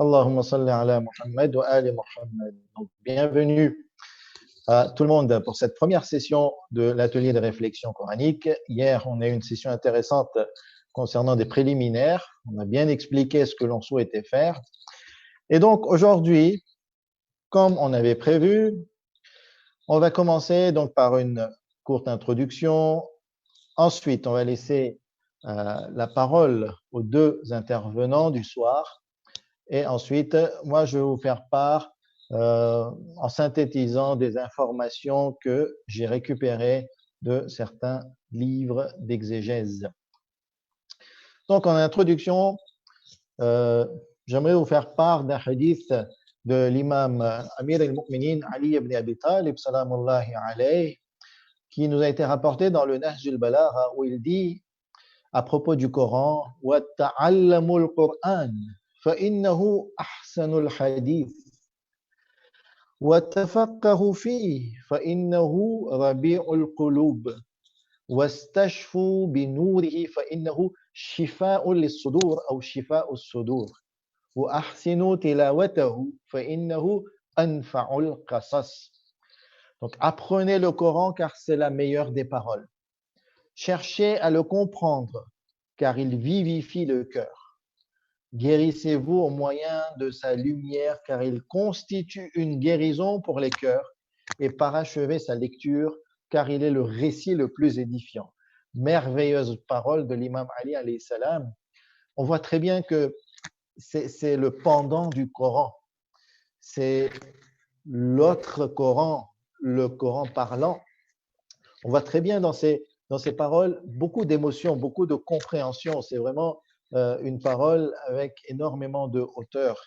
Allahumma salli ala Muhammad wa ali Muhammad. Donc, bienvenue à tout le monde pour cette première session de l'atelier de réflexion coranique. Hier, on a eu une session intéressante concernant des préliminaires. On a bien expliqué ce que l'on souhaitait faire. Et donc, aujourd'hui, comme on avait prévu, on va commencer donc par une courte introduction. Ensuite, on va laisser la parole aux deux intervenants du soir. Et ensuite, moi, je vais vous faire part en synthétisant des informations que j'ai récupérées de certains livres d'exégèse. Donc, en introduction, j'aimerais vous faire part d'un hadith de l'imam Amir al-Mu'minin Ali ibn Abi Talib, salamullahi alayhi, qui nous a été rapporté dans le Nahj al-Balagha, où il dit à propos du Coran, wa ta'allamul Qur'an فإنه أحسن الحديث وتفقهوا فيه فإنه ربيع القلوب واستشفوا بنوره فإنه شفاء للصدور أو شفاء الصدور وأحسنوا تلاوته فإنه أنفع القصص. Donc apprenez le Coran car c'est la meilleure des paroles. Cherchez à le comprendre car il vivifie le cœur. Guérissez-vous au moyen de sa lumière, car il constitue une guérison pour les cœurs, et parachevez sa lecture, car il est le récit le plus édifiant. Merveilleuse parole de l'imam Ali alayhi salam. On voit très bien que c'est le pendant du Coran. C'est l'autre Coran, le Coran parlant. On voit très bien dans ces paroles beaucoup d'émotion, beaucoup de compréhension. C'est vraiment une parole avec énormément de hauteur.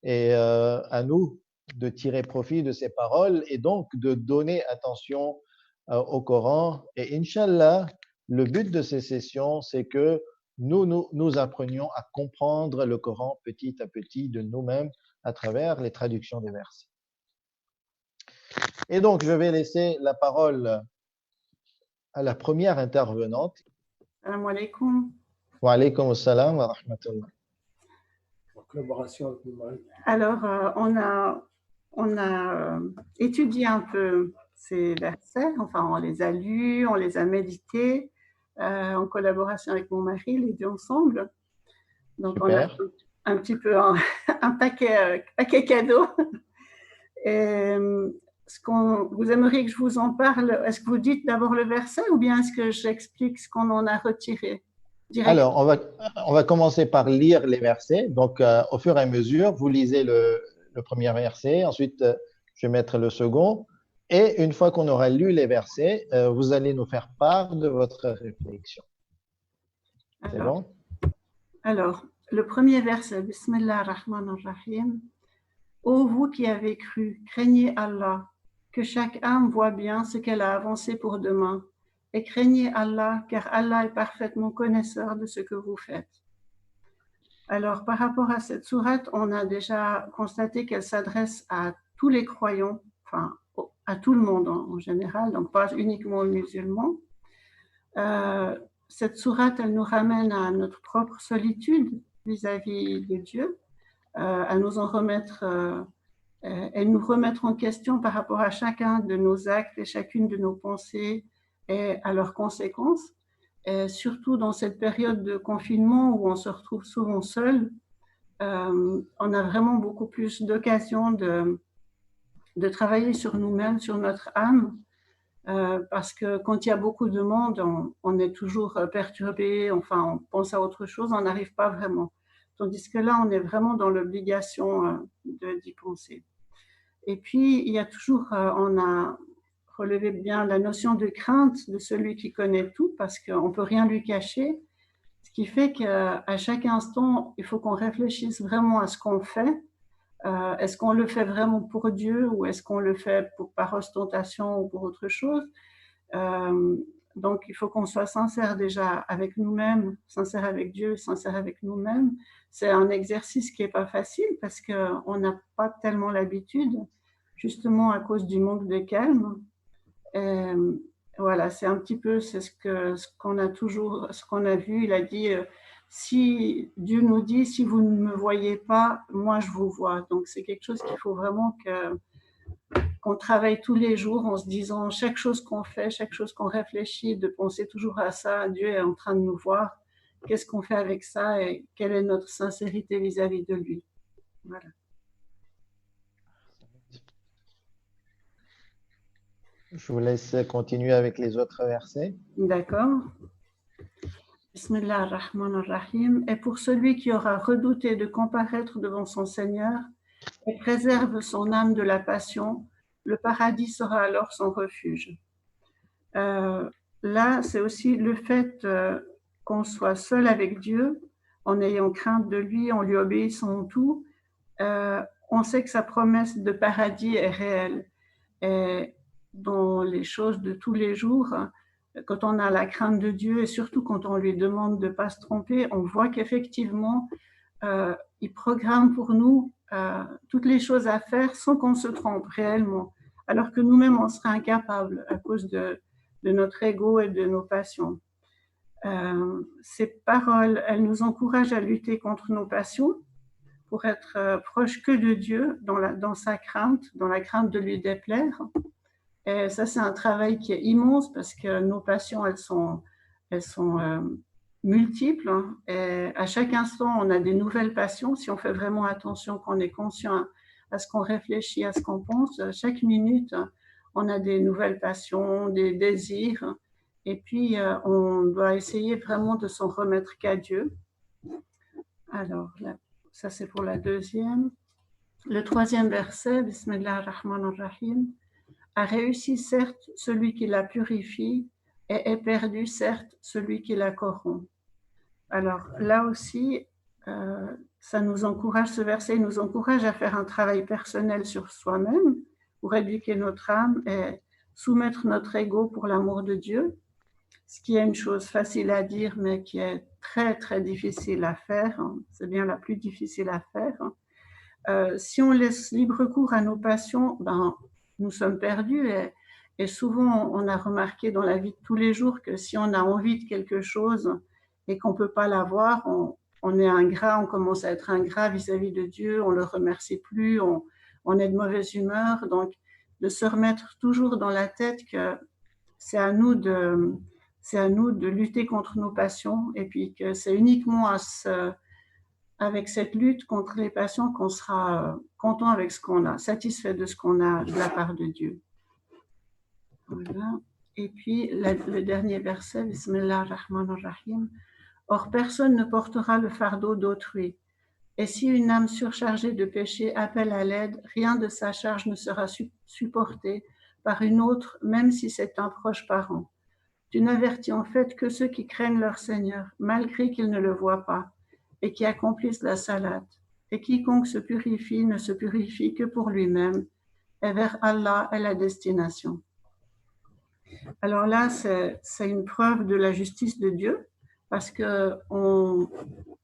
Et à nous de tirer profit de ces paroles et donc de donner attention au Coran. Et Inch'Allah, le but de ces sessions, c'est que nous apprenions à comprendre le Coran petit à petit de nous-mêmes à travers les traductions des versets. Et donc, je vais laisser la parole à la première intervenante. Salam alaikum. Wa alaykum assalam wa rahmatullah. En collaboration avec nous-mêmes. Alors, on a étudié un peu ces versets, enfin, on les a lus, on les a médités en collaboration avec mon mari, les deux ensemble. Donc, Super. on a un petit peu un paquet cadeau. Et vous aimeriez que je vous en parle? Est-ce que vous dites d'abord le verset ou bien est-ce que j'explique ce qu'on en a retiré directement? Alors, on va commencer par lire les versets. Donc, au fur et à mesure, vous lisez le premier verset. Ensuite, je vais mettre le second. Et une fois qu'on aura lu les versets, vous allez nous faire part de votre réflexion. C'est bon? Alors, le premier verset, Bismillah ar-Rahman ar-Rahim. Ô vous qui avez cru, craignez Allah, que chaque âme voit bien ce qu'elle a avancé pour demain. Et craignez Allah, car Allah est parfaitement connaisseur de ce que vous faites. Alors, par rapport à cette sourate, on a déjà constaté qu'elle s'adresse à tous les croyants, enfin, à tout le monde en général, donc pas uniquement aux musulmans. Cette sourate, elle nous ramène à notre propre solitude vis-à-vis de Dieu, à nous en remettre, et nous remettre en question par rapport à chacun de nos actes et chacune de nos pensées et à leurs conséquences. Et surtout dans cette période de confinement où on se retrouve souvent seul, on a vraiment beaucoup plus d'occasions de travailler sur nous-mêmes, sur notre âme, parce que quand il y a beaucoup de monde, on est toujours perturbé, enfin on pense à autre chose, on n'arrive pas vraiment. Tandis que là, on est vraiment dans l'obligation d'y penser. Et puis, il y a toujours, on a relevé bien la notion de crainte de celui qui connaît tout, parce qu'on ne peut rien lui cacher, ce qui fait qu'à chaque instant, il faut qu'on réfléchisse vraiment à ce qu'on fait. Est-ce qu'on le fait vraiment pour Dieu ou est-ce qu'on le fait par ostentation ou pour autre chose? Donc, il faut qu'on soit sincère déjà avec nous-mêmes, sincère avec Dieu, sincère avec nous-mêmes. C'est un exercice qui n'est pas facile parce qu'on n'a pas tellement l'habitude, justement à cause du manque de calme. Voilà, c'est un petit peu ce qu'on a vu. Il a dit si Dieu nous dit, si vous ne me voyez pas, moi je vous vois. Donc c'est quelque chose qu'il faut vraiment qu'on travaille tous les jours en se disant chaque chose qu'on fait, chaque chose qu'on réfléchit, de penser toujours à ça. Dieu est en train de nous voir. Qu'est-ce qu'on fait avec ça et quelle est notre sincérité vis-à-vis de lui. Voilà. Je vous laisse continuer avec les autres versets. D'accord. Bismillah ar-Rahman ar-Rahim. Et pour celui qui aura redouté de comparaître devant son Seigneur et préserve son âme de la passion, le paradis sera alors son refuge. Là, c'est aussi le fait qu'on soit seul avec Dieu, en ayant crainte de lui, en lui obéissant en tout. On sait que sa promesse de paradis est réelle. Et dans les choses de tous les jours, quand on a la crainte de Dieu et surtout quand on lui demande de ne pas se tromper, on voit qu'effectivement, il programme pour nous toutes les choses à faire sans qu'on se trompe réellement, alors que nous-mêmes, on serait incapables à cause de notre ego et de nos passions. Ces paroles, elles nous encouragent à lutter contre nos passions pour être proche que de Dieu dans sa crainte, dans la crainte de lui déplaire. Et ça, c'est un travail qui est immense parce que nos passions, elles sont multiples. Et à chaque instant, on a des nouvelles passions. Si on fait vraiment attention, qu'on est conscient à ce qu'on réfléchit, à ce qu'on pense, chaque minute, on a des nouvelles passions, des désirs. Et puis, on doit essayer vraiment de s'en remettre qu'à Dieu. Alors, là, ça, c'est pour la deuxième. Le troisième verset, Bismillah ar-Rahman ar-Rahim. A réussi certes celui qui la purifie et est perdu certes celui qui la corrompt. Alors là aussi, ça nous encourage, ce verset nous encourage à faire un travail personnel sur soi-même pour éduquer notre âme et soumettre notre ego pour l'amour de Dieu, ce qui est une chose facile à dire mais qui est très très difficile à faire, c'est bien la plus difficile à faire. Si on laisse libre cours à nos passions, nous sommes perdus et souvent on a remarqué dans la vie de tous les jours que si on a envie de quelque chose et qu'on ne peut pas l'avoir, on est ingrat, on commence à être ingrat vis-à-vis de Dieu, on ne le remercie plus, on est de mauvaise humeur. Donc de se remettre toujours dans la tête que c'est à nous de lutter contre nos passions et puis que c'est uniquement avec cette lutte contre les passions qu'on sera content avec ce qu'on a, satisfait de ce qu'on a de la part de Dieu. Voilà. Et puis le dernier verset, Bismillah ar-Rahman ar-Rahim. Or personne ne portera le fardeau d'autrui. Et si une âme surchargée de péché appelle à l'aide, rien de sa charge ne sera supporté par une autre, même si c'est un proche parent. Tu n'avertis en fait que ceux qui craignent leur Seigneur, malgré qu'ils ne le voient pas, et qui accomplissent la salate. Et quiconque se purifie ne se purifie que pour lui-même, et vers Allah est la destination. Alors là, c'est une preuve de la justice de Dieu, parce qu'on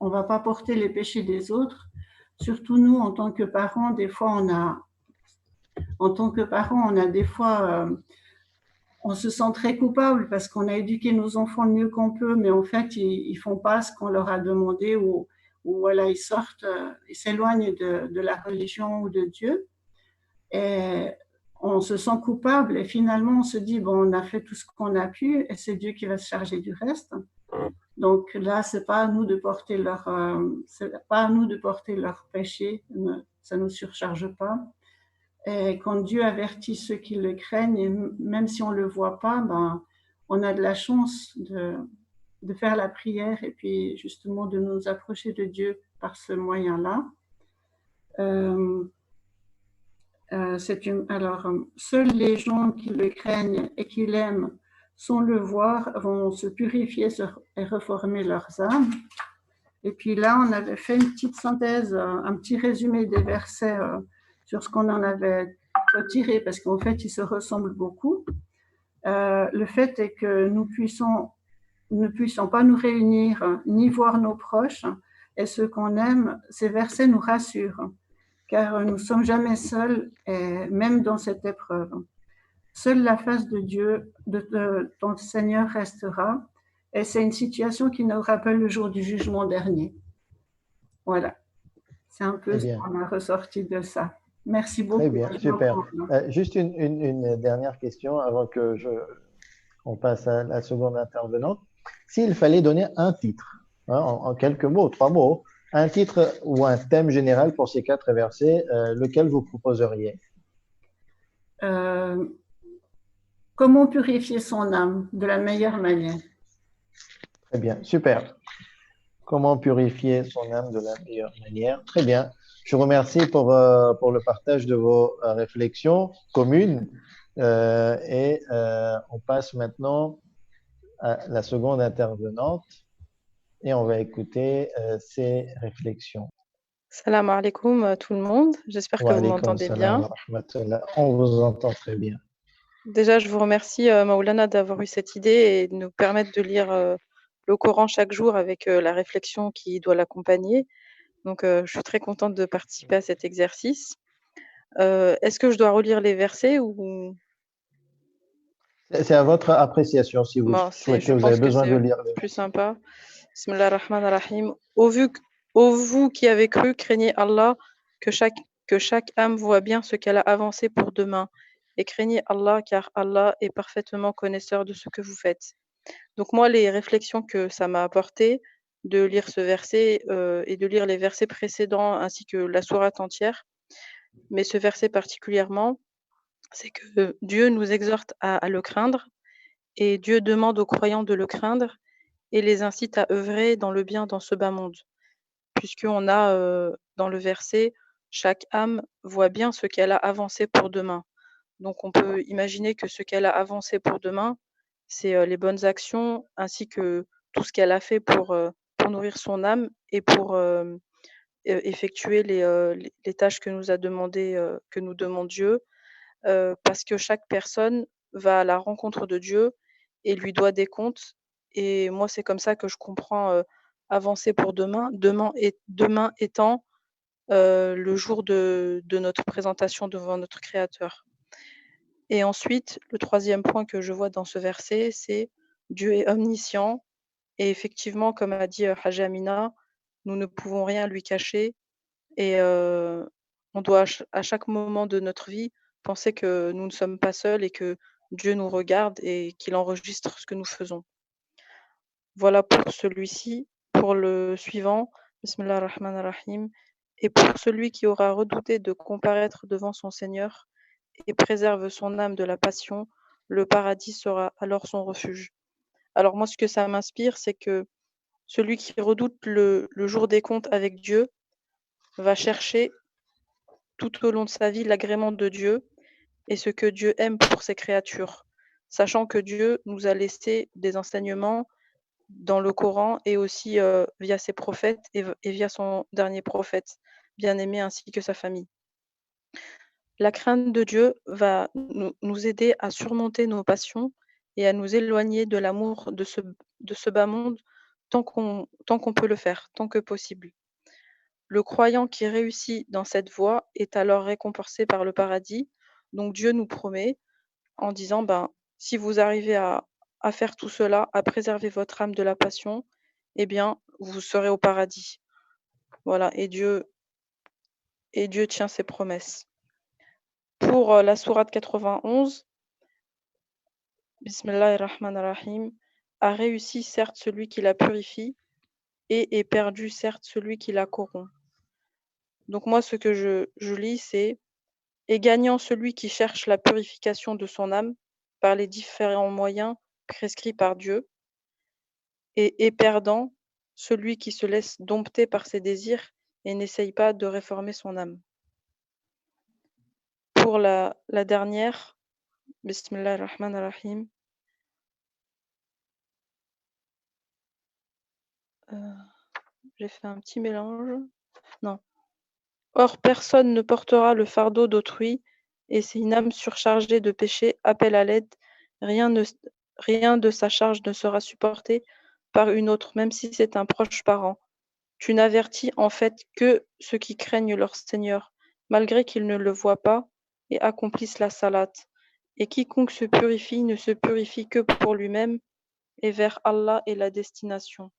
ne va pas porter les péchés des autres. Surtout nous, en tant que parents, des fois, on se sent très coupable parce qu'on a éduqué nos enfants le mieux qu'on peut, mais en fait, ils ne font pas ce qu'on leur a demandé ou voilà, ils sortent, ils s'éloignent de la religion ou de Dieu. Et on se sent coupable et finalement, on se dit, bon, on a fait tout ce qu'on a pu et c'est Dieu qui va se charger du reste. Donc là, c'est pas à nous de porter leur péché, ça ne nous surcharge pas. Et quand Dieu avertit ceux qui le craignent, et même si on ne le voit pas, on a de la chance de faire la prière et puis justement de nous approcher de Dieu par ce moyen-là. Alors, seuls les gens qui le craignent et qui l'aiment sans le voir vont se purifier et reformer leurs âmes. Et puis là, on avait fait une petite synthèse, un petit résumé des versets sur ce qu'on en avait retiré, parce qu'en fait, ils se ressemblent beaucoup. Le fait est que nous ne puissions pas nous réunir ni voir nos proches et ceux qu'on aime, ces versets nous rassurent, car nous ne sommes jamais seuls, et même dans cette épreuve. Seule la face de Dieu, de ton Seigneur restera, Et c'est une situation qui nous rappelle le jour du jugement dernier. Voilà. C'est un peu Très ce bien, qu'on a ressorti de ça. Merci très beaucoup. bien, Je super. reprends. Juste une dernière question avant que on passe à la seconde intervenante. S'il fallait donner un titre, hein, en quelques mots, 3 mots, un titre ou un thème général pour ces 4 versets, lequel vous proposeriez? Euh, comment purifier son âme de la meilleure manière? Très bien, super. Comment purifier son âme de la meilleure manière? Très bien. Je vous remercie pour le partage de vos réflexions communes. On passe maintenant à la seconde intervenante et on va écouter ses réflexions. Salam alaikum tout le monde, j'espère que Wa vous alaykum m'entendez salam bien. wa rahmatullah. On vous entend très bien. Déjà, je vous remercie Maoulana d'avoir eu cette idée et de nous permettre de lire le Coran chaque jour avec la réflexion qui doit l'accompagner. Donc, je suis très contente de participer à cet exercice. Est-ce que je dois relire les versets ou C'est à votre appréciation si vous bon, souhaitez, je vous avez pense que besoin de c'est lire les plus versets. sympa. Bismillah ar-Rahman ar-Rahim. Ô vous qui avez cru, craignez Allah, que chaque âme voit bien ce qu'elle a avancé pour demain. Et craignez Allah, car Allah est parfaitement connaisseur de ce que vous faites. Donc moi, les réflexions que ça m'a apporté de lire ce verset et de lire les versets précédents ainsi que la sourate entière, mais ce verset particulièrement, c'est que Dieu nous exhorte à le craindre et Dieu demande aux croyants de le craindre et les incite à œuvrer dans le bien dans ce bas monde. Puisqu'on a dans le verset, chaque âme voit bien ce qu'elle a avancé pour demain. Donc on peut imaginer que ce qu'elle a avancé pour demain, c'est les bonnes actions ainsi que tout ce qu'elle a fait pour nourrir son âme et pour effectuer les tâches que nous a demandé, que nous demande Dieu, parce que chaque personne va à la rencontre de Dieu et lui doit des comptes. Et moi, c'est comme ça que je comprends avancer pour demain. Demain étant le jour de notre présentation devant notre Créateur. Et ensuite, le troisième point que je vois dans ce verset, c'est Dieu est omniscient. Et effectivement, comme a dit Haja Amina, nous ne pouvons rien lui cacher. Et on doit à chaque moment de notre vie penser que nous ne sommes pas seuls et que Dieu nous regarde et qu'il enregistre ce que nous faisons. Voilà pour celui-ci. Pour le suivant, Bismillah ar-Rahman ar-Rahim. Et pour celui qui aura redouté de comparaître devant son Seigneur et préserve son âme de la passion, le paradis sera alors son refuge. Alors moi, ce que ça m'inspire, c'est que celui qui redoute le jour des comptes avec Dieu va chercher tout au long de sa vie l'agrément de Dieu et ce que Dieu aime pour ses créatures, sachant que Dieu nous a laissé des enseignements dans le Coran et aussi via ses prophètes et via son dernier prophète bien-aimé ainsi que sa famille. La crainte de Dieu va nous aider à surmonter nos passions et à nous éloigner de l'amour de ce bas monde tant qu'on peut le faire, tant que possible. Le croyant qui réussit dans cette voie est alors récompensé par le paradis. Donc Dieu nous promet en disant, si vous arrivez à faire tout cela, à préserver votre âme de la passion, eh bien, vous serez au paradis. Voilà, et Dieu tient ses promesses. Pour la sourate 91, Bismillahirrahmanirrahim, a réussi certes celui qui la purifie et est perdu certes celui qui la corrompt. Donc moi, ce que je lis, c'est et gagnant celui qui cherche la purification de son âme par les différents moyens prescrits par Dieu, et perdant celui qui se laisse dompter par ses désirs et n'essaye pas de réformer son âme. Pour la dernière, Bismillah ar-Rahman ar-Rahim, j'ai fait un petit mélange. Non. Or, personne ne portera le fardeau d'autrui, et si une âme surchargée de péché appelle à l'aide, rien de sa charge ne sera supporté par une autre, même si c'est un proche parent. Tu n'avertis en fait que ceux qui craignent leur Seigneur, malgré qu'ils ne le voient pas, et accomplissent la salate. Et quiconque se purifie ne se purifie que pour lui-même, et vers Allah est la destination.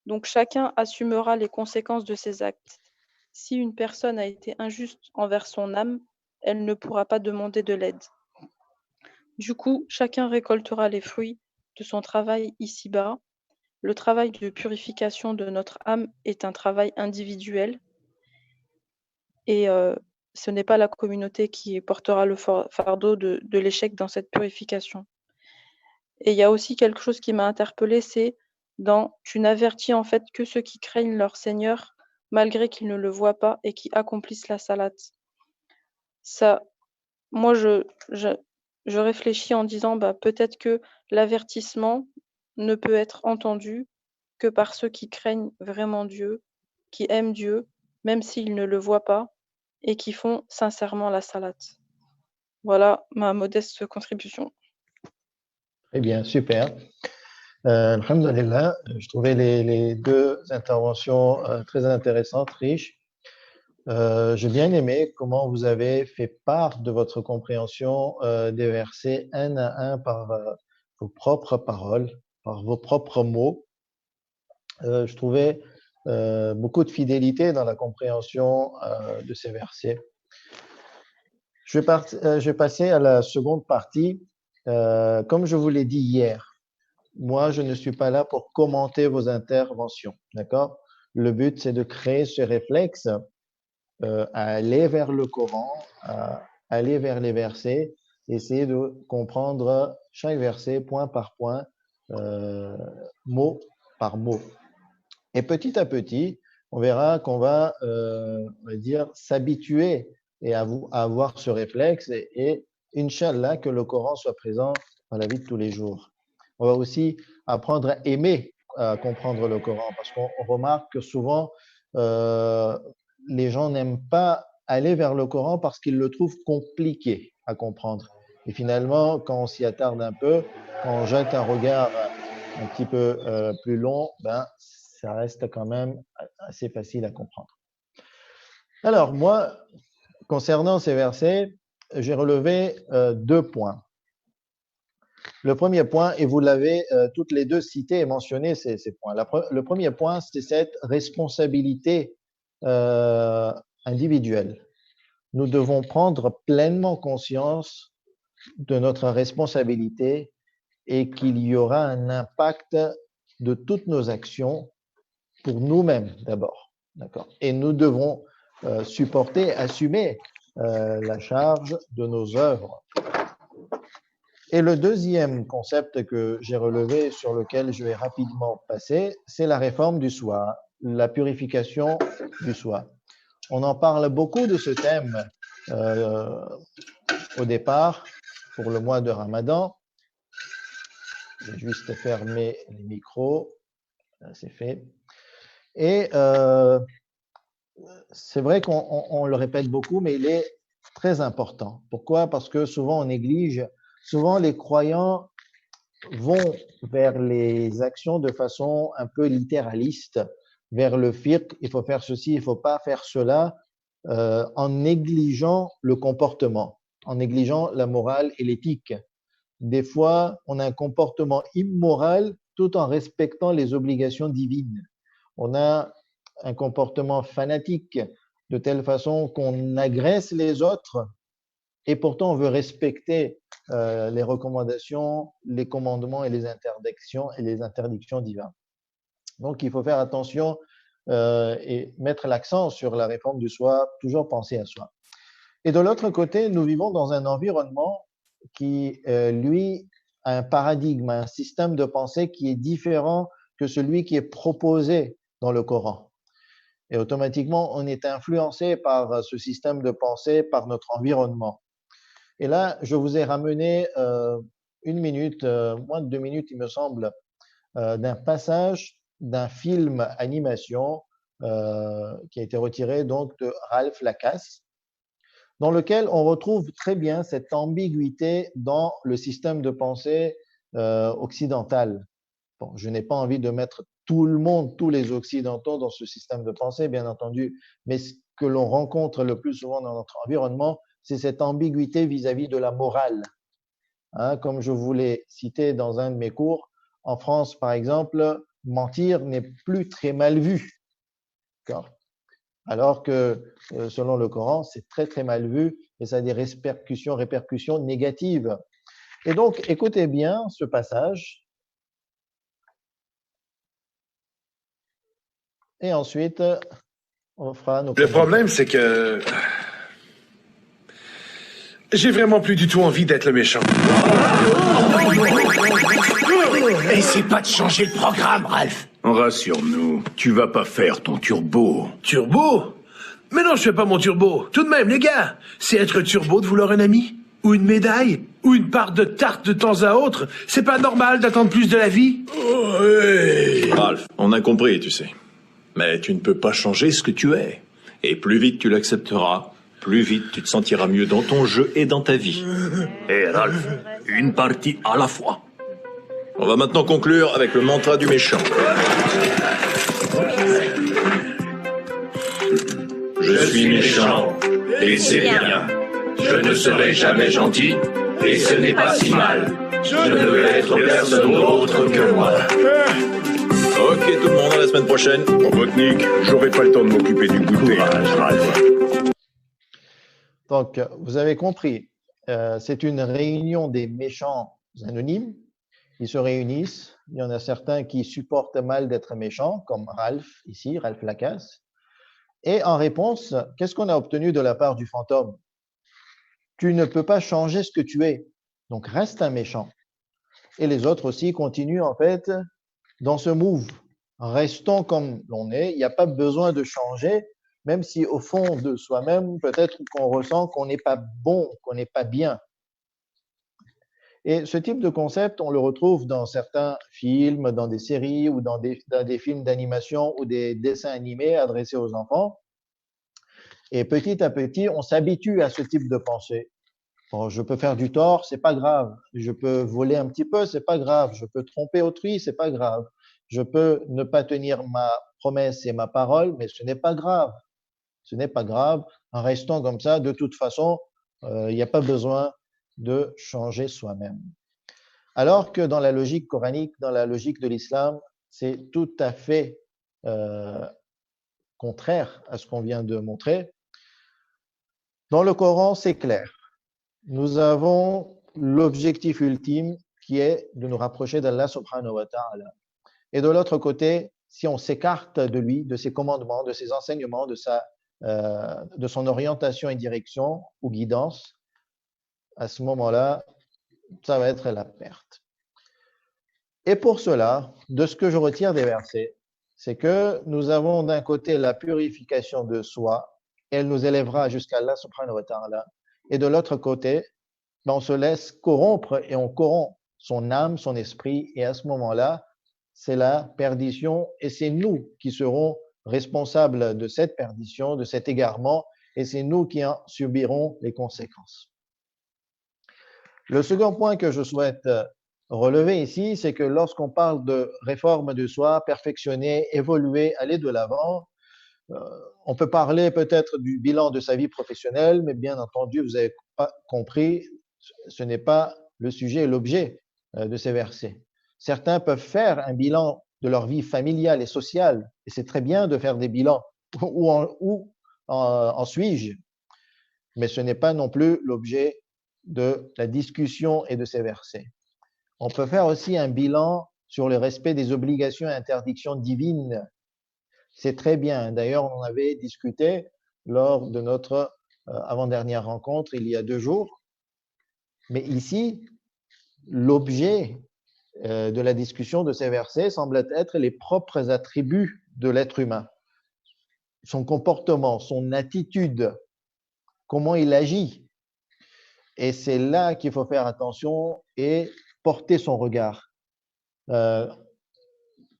Donc chacun assumera les conséquences de ses actes. Si une personne a été injuste envers son âme, elle ne pourra pas demander de l'aide. Du coup, chacun récoltera les fruits de son travail ici-bas. Le travail de purification de notre âme est un travail individuel et ce n'est pas la communauté qui portera le fardeau de l'échec dans cette purification. Et il y a aussi quelque chose qui m'a interpellée, c'est tu n'avertis en fait que ceux qui craignent leur Seigneur malgré qu'ils ne le voient pas et qui accomplissent la salate. Ça, moi, je réfléchis en disant peut-être que l'avertissement ne peut être entendu que par ceux qui craignent vraiment Dieu, qui aiment Dieu, même s'ils ne le voient pas, et qui font sincèrement la salate. Voilà ma modeste contribution. Eh bien, super. Alhamdulillah, je trouvais les deux interventions très intéressantes, riches. J'ai bien aimé comment vous avez fait part de votre compréhension des versets un à un par vos propres paroles, par vos propres mots. Je trouvais beaucoup de fidélité dans la compréhension de ces versets. Je vais passer à la seconde partie. Comme je vous l'ai dit hier, moi, je ne suis pas là pour commenter vos interventions, d'accord? Le but, c'est de créer ce réflexe à aller vers le Coran, à aller vers les versets, essayer de comprendre chaque verset point par point, mot par mot. Et petit à petit, on verra qu'on va, on va dire, s'habituer et à avoir ce réflexe et Inch'Allah, que le Coran soit présent dans la vie de tous les jours. On va aussi apprendre à aimer comprendre le Coran parce qu'on remarque que souvent, les gens n'aiment pas aller vers le Coran parce qu'ils le trouvent compliqué à comprendre. Et finalement, quand on s'y attarde un peu, quand on jette un regard un petit peu plus long, ça reste quand même assez facile à comprendre. Alors, moi, concernant ces versets, j'ai relevé deux points. Le premier point, et vous l'avez toutes les deux cité et mentionné ces points. Le premier point, c'est cette responsabilité individuelle. Nous devons prendre pleinement conscience de notre responsabilité et qu'il y aura un impact de toutes nos actions pour nous-mêmes d'abord. D'accord. Et nous devons supporter, assumer la charge de nos œuvres. Et le deuxième concept que j'ai relevé, sur lequel je vais rapidement passer, c'est la réforme du soi, la purification du soi. On en parle beaucoup de ce thème au départ pour le mois de Ramadan. Je vais juste fermer les micros. C'est fait. Et c'est vrai qu'on le répète beaucoup, mais il est très important. Pourquoi? Parce que souvent on néglige, souvent les croyants vont vers les actions de façon un peu littéraliste, vers le fiqh, il faut faire ceci, il ne faut pas faire cela, en négligeant le comportement, en négligeant la morale et l'éthique. Des fois, on a un comportement immoral tout en respectant les obligations divines. On a un comportement fanatique de telle façon qu'on agresse les autres et pourtant on veut respecter les recommandations, les commandements et les interdictions divines. Donc il faut faire attention et mettre l'accent sur la réforme du soi, toujours penser à soi. Et de l'autre côté, nous vivons dans un environnement qui, lui, a un paradigme, un système de pensée qui est différent que celui qui est proposé dans le Coran. Et automatiquement, on est influencé par ce système de pensée, par notre environnement. Et là, je vous ai ramené une minute, moins de 2 minutes, il me semble, d'un passage d'un film animation qui a été retiré donc de Ralph Lacasse, dans lequel on retrouve très bien cette ambiguïté dans le système de pensée occidental. Bon, je n'ai pas envie de mettre tout le monde, tous les Occidentaux dans ce système de pensée, bien entendu, mais ce que l'on rencontre le plus souvent dans notre environnement, c'est cette ambiguïté vis-à-vis de la morale. hein. Comme je vous l'ai cité dans un de mes cours, en France, par exemple, mentir n'est plus très mal vu. D'accord. Alors que, selon le Coran, c'est très, très mal vu et ça a des répercussions négatives. Et donc, écoutez bien ce passage. Et ensuite, on fera nos Le commentaires. problème, c'est que j'ai vraiment plus du tout envie d'être le méchant. Essaye pas de changer le programme, Ralph. Rassure-nous, tu vas pas faire ton turbo. Turbo? Mais non, je fais pas mon turbo. Tout de même, les gars, c'est être turbo de vouloir un ami? Ou une médaille? Ou une part de tarte de temps à autre? C'est pas normal d'attendre plus de la vie? Oh, hey. Ralph, on a compris, tu sais. Mais tu ne peux pas changer ce que tu es. Et plus vite tu l'accepteras, plus vite tu te sentiras mieux dans ton jeu et dans ta vie. Hé, Ralph, une partie à la fois. On va maintenant conclure avec le mantra du méchant. Je suis méchant, et c'est bien. Je ne serai jamais gentil, et ce n'est pas si mal. Je ne veux être personne d'autre que moi. Ok, tout le monde, à la semaine prochaine. Robotnik, j'aurai pas le temps de m'occuper du goûter. Donc, vous avez compris, c'est une réunion des méchants anonymes. Ils se réunissent. Il y en a certains qui supportent mal d'être méchants, comme Ralph ici, Ralph Lacasse. Et en réponse, qu'est-ce qu'on a obtenu de la part du fantôme? Tu ne peux pas changer ce que tu es, donc reste un méchant. Et les autres aussi continuent en fait dans ce move. Restons comme l'on est, il n'y a pas besoin de changer, même si au fond de soi-même, peut-être qu'on ressent qu'on n'est pas bon, qu'on n'est pas bien. Et ce type de concept, on le retrouve dans certains films, dans des séries ou dans des films d'animation ou des dessins animés adressés aux enfants. Et petit à petit, on s'habitue à ce type de pensée. Bon, je peux faire du tort, c'est pas grave. Je peux voler un petit peu, c'est pas grave. Je peux tromper autrui, c'est pas grave. Je peux ne pas tenir ma promesse et ma parole, mais ce n'est pas grave. Ce n'est pas grave. En restant comme ça, de toute façon, il n'y a pas besoin de changer soi-même. Alors que dans la logique coranique, dans la logique de l'islam, c'est tout à fait contraire à ce qu'on vient de montrer. Dans le Coran, c'est clair. Nous avons l'objectif ultime qui est de nous rapprocher d'Allah subhanahu wa ta'ala. Et de l'autre côté, si on s'écarte de lui, de ses commandements, de ses enseignements, de son orientation et direction ou guidance, à ce moment-là, ça va être la perte. Et pour cela, de ce que je retire des versets, c'est que nous avons d'un côté la purification de soi, elle nous élèvera jusqu'à Allah subhanahu wa ta'ala, et de l'autre côté, on se laisse corrompre et on corrompt son âme, son esprit, et à ce moment-là, c'est la perdition et c'est nous qui serons responsables de cette perdition, de cet égarement, et c'est nous qui en subirons les conséquences. Le second point que je souhaite relever ici, c'est que lorsqu'on parle de réforme de soi, perfectionner, évoluer, aller de l'avant, on peut parler peut-être du bilan de sa vie professionnelle, mais bien entendu, vous avez compris, ce n'est pas le sujet et l'objet de ces versets. Certains peuvent faire un bilan de leur vie familiale et sociale, et c'est très bien de faire des bilans, où en suis-je, mais ce n'est pas non plus l'objet de la discussion et de ces versets. On peut faire aussi un bilan sur le respect des obligations et interdictions divines. C'est très bien. D'ailleurs, on en avait discuté lors de notre avant-dernière rencontre il y a 2 jours. Mais ici, l'objet de la discussion de ces versets semble être les propres attributs de l'être humain. Son comportement, son attitude, comment il agit. Et c'est là qu'il faut faire attention et porter son regard.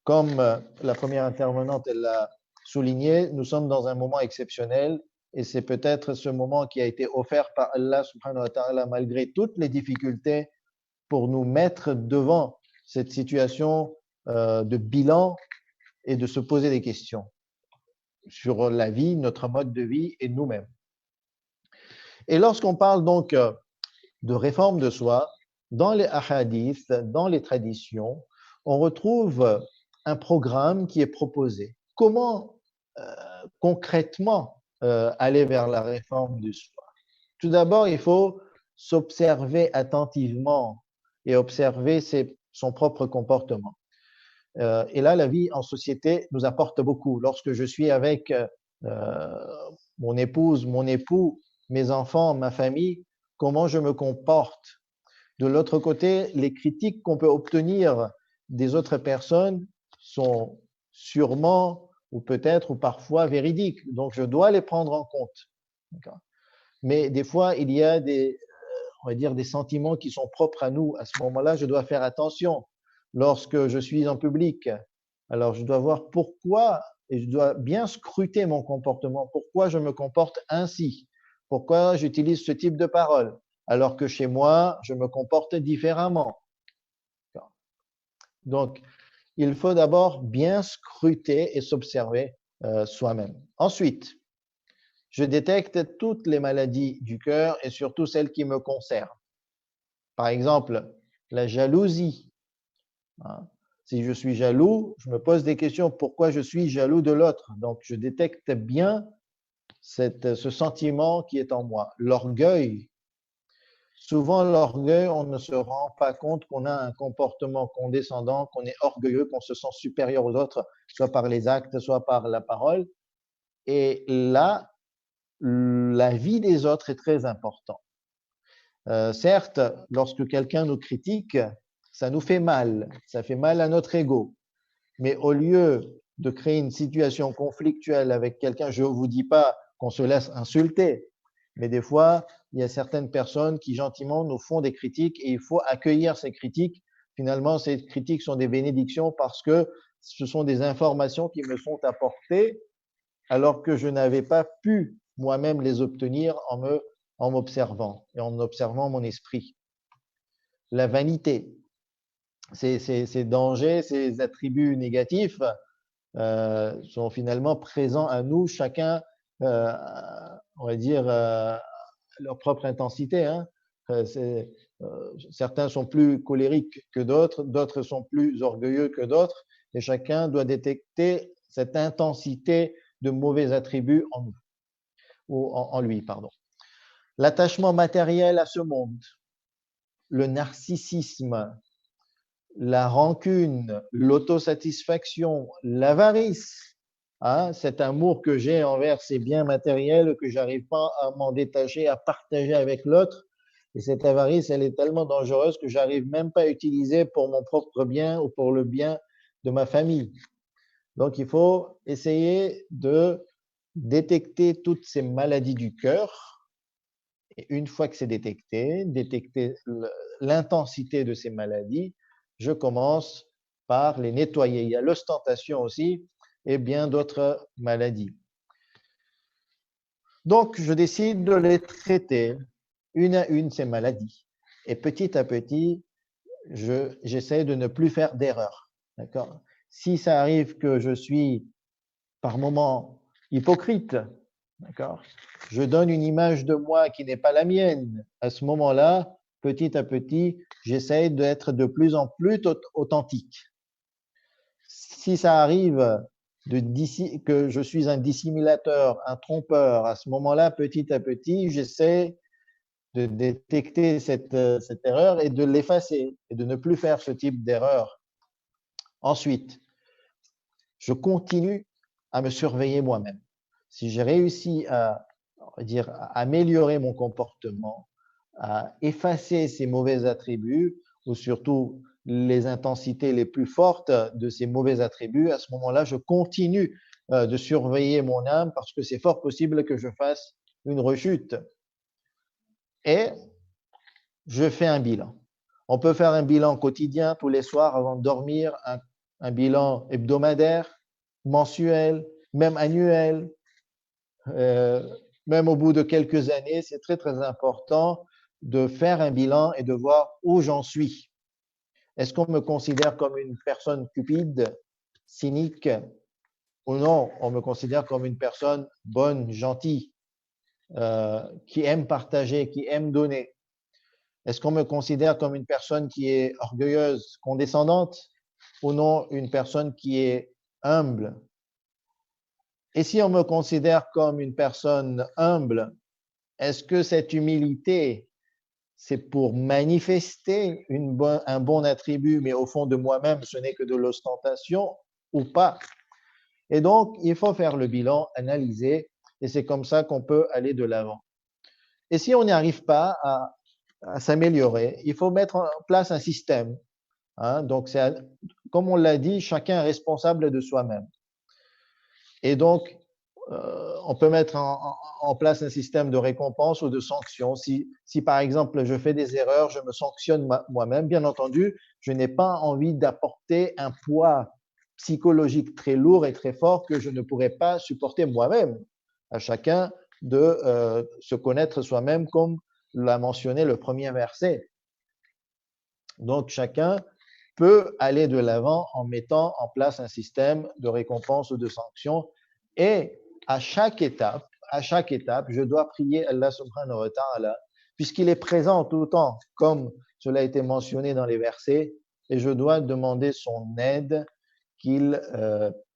Comme la première intervenante l'a souligné, nous sommes dans un moment exceptionnel et c'est peut-être ce moment qui a été offert par Allah subhanahu wa ta'ala malgré toutes les difficultés pour nous mettre devant cette situation de bilan et de se poser des questions sur la vie, notre mode de vie et nous-mêmes. Et lorsqu'on parle donc de réforme de soi, dans les ahadiths, dans les traditions, on retrouve un programme qui est proposé. Comment concrètement aller vers la réforme du soi? Tout d'abord, il faut s'observer attentivement et observer son propre comportement. Et là, la vie en société nous apporte beaucoup. Lorsque je suis avec mon épouse, mon époux, mes enfants, ma famille, comment je me comporte. De l'autre côté, les critiques qu'on peut obtenir des autres personnes sont sûrement ou peut-être ou parfois véridiques. Donc, je dois les prendre en compte. Mais des fois, il y a on va dire, des sentiments qui sont propres à nous. À ce moment-là, je dois faire attention lorsque je suis en public. Alors, je dois voir pourquoi et je dois bien scruter mon comportement. Pourquoi je me comporte ainsi? Pourquoi j'utilise ce type de parole? Alors que chez moi, je me comporte différemment. Donc, il faut d'abord bien scruter et s'observer soi-même. Ensuite, je détecte toutes les maladies du cœur et surtout celles qui me concernent. Par exemple, la jalousie. Si je suis jaloux, je me pose des questions. Pourquoi je suis jaloux de l'autre? Donc, je détecte bien ce sentiment qui est en moi. L'orgueil. Souvent, l'orgueil, on ne se rend pas compte qu'on a un comportement condescendant, qu'on est orgueilleux, qu'on se sent supérieur aux autres, soit par les actes, soit par la parole. Et là, la vie des autres est très importante. Certes, lorsque quelqu'un nous critique, ça nous fait mal, ça fait mal à notre ego. Mais au lieu de créer une situation conflictuelle avec quelqu'un, je ne vous dis pas qu'on se laisse insulter, mais des fois, il y a certaines personnes qui gentiment nous font des critiques et il faut accueillir ces critiques. Finalement, ces critiques sont des bénédictions parce que ce sont des informations qui me sont apportées alors que je n'avais pas pu moi-même les obtenir en m'observant et en observant mon esprit. La vanité, ces dangers, ces attributs négatifs sont finalement présents à nous, chacun, on va dire, leur propre intensité. Certains sont plus colériques que d'autres, d'autres sont plus orgueilleux que d'autres, et chacun doit détecter cette intensité de mauvais attributs en nous, ou en lui, pardon. L'attachement matériel à ce monde, le narcissisme, la rancune, l'autosatisfaction, l'avarice, cet amour que j'ai envers ces biens matériels que j'arrive pas à m'en détacher, à partager avec l'autre. Et cette avarice, elle est tellement dangereuse que j'arrive même pas à utiliser pour mon propre bien ou pour le bien de ma famille. Donc, il faut essayer de détecter toutes ces maladies du cœur. Et une fois que c'est détecter l'intensité de ces maladies, je commence par les nettoyer. Il y a l'ostentation aussi et bien d'autres maladies. Donc, je décide de les traiter une à une, ces maladies. Et petit à petit, j'essaie de ne plus faire d'erreurs. D'accord? Si ça arrive que je suis par moments hypocrite, d'accord, je donne une image de moi qui n'est pas la mienne. À ce moment-là, petit à petit, j'essaie d'être de plus en plus authentique. Si ça arrive que je suis un dissimulateur, un trompeur, à ce moment-là, petit à petit, j'essaie de détecter cette erreur et de l'effacer et de ne plus faire ce type d'erreur. Ensuite, je continue à me surveiller moi-même. Si j'ai réussi à améliorer mon comportement, à effacer ces mauvais attributs ou surtout les intensités les plus fortes de ces mauvais attributs, à ce moment-là, je continue de surveiller mon âme parce que c'est fort possible que je fasse une rechute. Et je fais un bilan. On peut faire un bilan quotidien tous les soirs avant de dormir, un bilan hebdomadaire, mensuel, même annuel, même au bout de quelques années. C'est très, très important de faire un bilan et de voir où j'en suis. Est-ce qu'on me considère comme une personne cupide, cynique, ou non, on me considère comme une personne bonne, gentille, qui aime partager, qui aime donner. Est-ce qu'on me considère comme une personne qui est orgueilleuse, condescendante, ou non une personne qui est humble? Et si on me considère comme une personne humble, est-ce que cette humilité, c'est pour manifester un bon attribut, mais au fond de moi-même, ce n'est que de l'ostentation ou pas? Et donc, il faut faire le bilan, analyser, et c'est comme ça qu'on peut aller de l'avant. Et si on n'y arrive pas à s'améliorer, il faut mettre en place un système. Hein? Donc, comme on l'a dit, chacun est responsable de soi-même. Et donc, on peut mettre en place un système de récompense ou de sanction. Si par exemple, je fais des erreurs, je me sanctionne moi-même, bien entendu, je n'ai pas envie d'apporter un poids psychologique très lourd et très fort que je ne pourrais pas supporter moi-même. À chacun de se connaître soi-même, comme l'a mentionné le premier verset. Donc, chacun peut aller de l'avant en mettant en place un système de récompense ou de sanction. Et à chaque étape, je dois prier Allah subhanahu wa ta'ala, puisqu'il est présent tout le temps, comme cela a été mentionné dans les versets, et je dois demander son aide, qu'il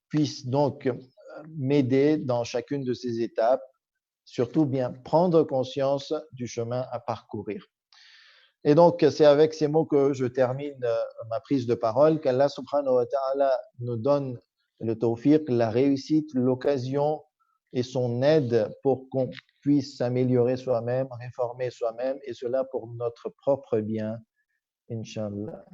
puisse donc m'aider dans chacune de ces étapes, surtout bien prendre conscience du chemin à parcourir. Et donc, c'est avec ces mots que je termine ma prise de parole, qu'Allah subhanahu wa ta'ala nous donne le tawfiq, la réussite, l'occasion et son aide pour qu'on puisse s'améliorer soi-même, réformer soi-même, et cela pour notre propre bien, Inch'Allah.